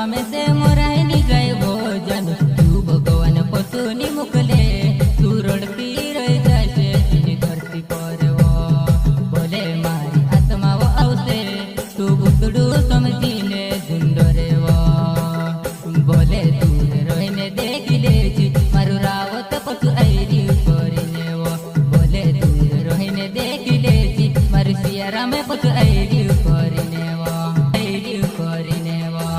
सामे से मोरायनी गए भोजन तू भगवान पशुनी मुकले तू रड़ती रह जाए तेनी धरती पर वो बोले मारी आत्मा वो आवसे तू बुतड़ू समझीने झुंडो रे वो बोले दूर रोहिने देख ले मारू रावत पशु ऐरी करीने वो बोले दूर रोहिने देख ले मारू सियारा में पशु ऐरी करीने वो ऐरी करीने वो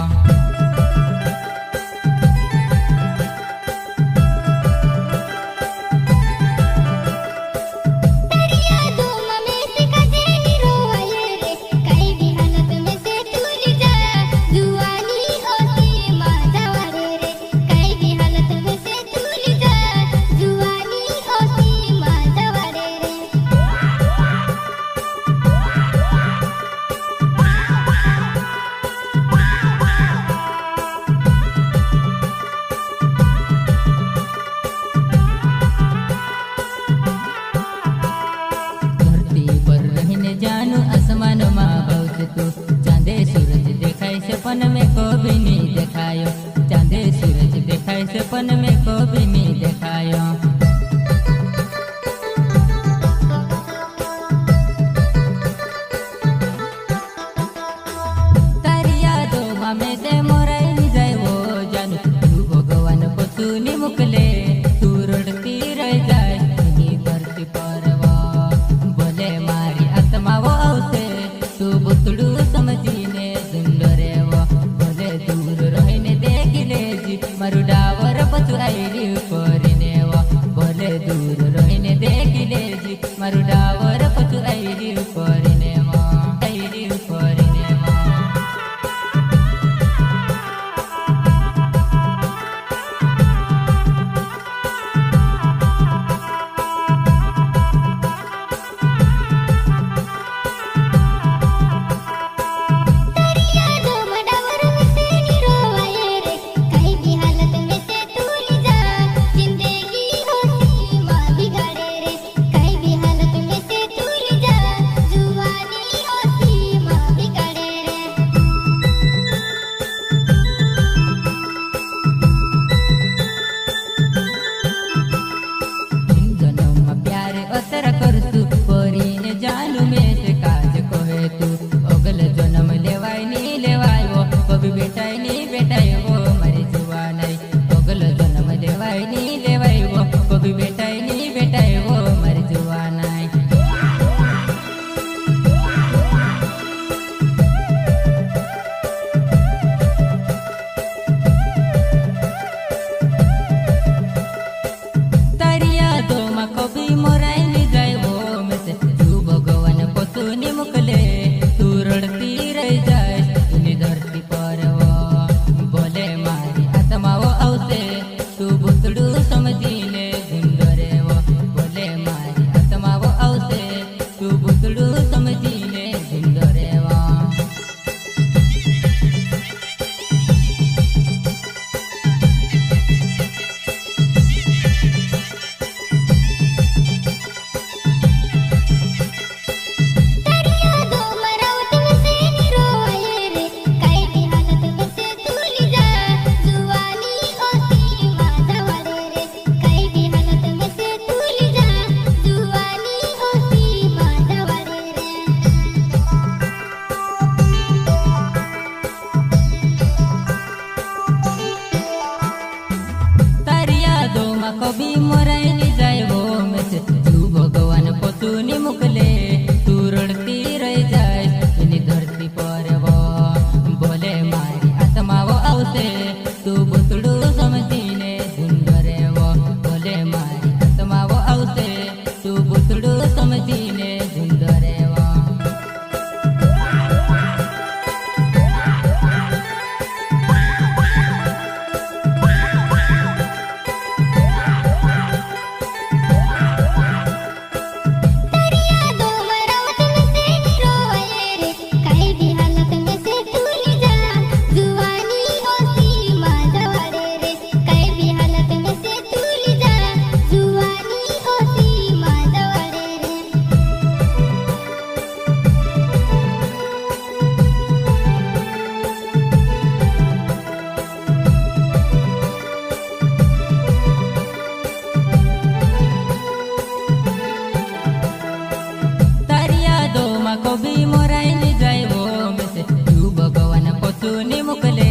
પશુની મોકલે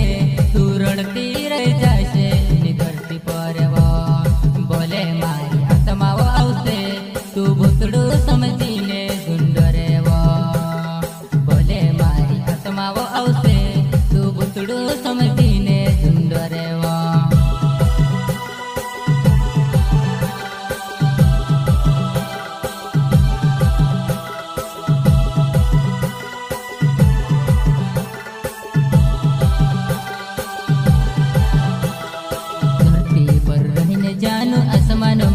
તું રડતી રહી જશે એની ધરતી પર બોલે મારી આત્માઓ આવશે તું ભૂતડું સમજીને ઝુંડ રેવા બોલે મારી આત્માઓ આવશે તું ભૂતડું સમજીને ઝુંડ રેવા आसमानों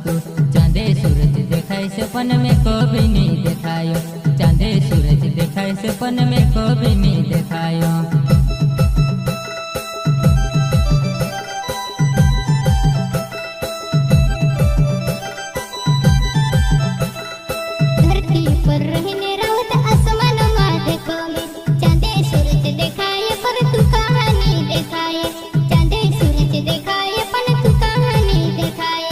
तू चांदे सूरज देखाय से पन में कभी नहीं देखायो चांदे सूरज देखाय से पन में कभी नहीं देखायो धरती पर रहने रावत आसमानों में देखो मैं चांदे सूरज देखाय पर तू कहानी देखाय चांदे सूरज देखाय पन तू कहानी देखाय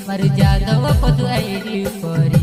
मारू जादव पशु आई परी।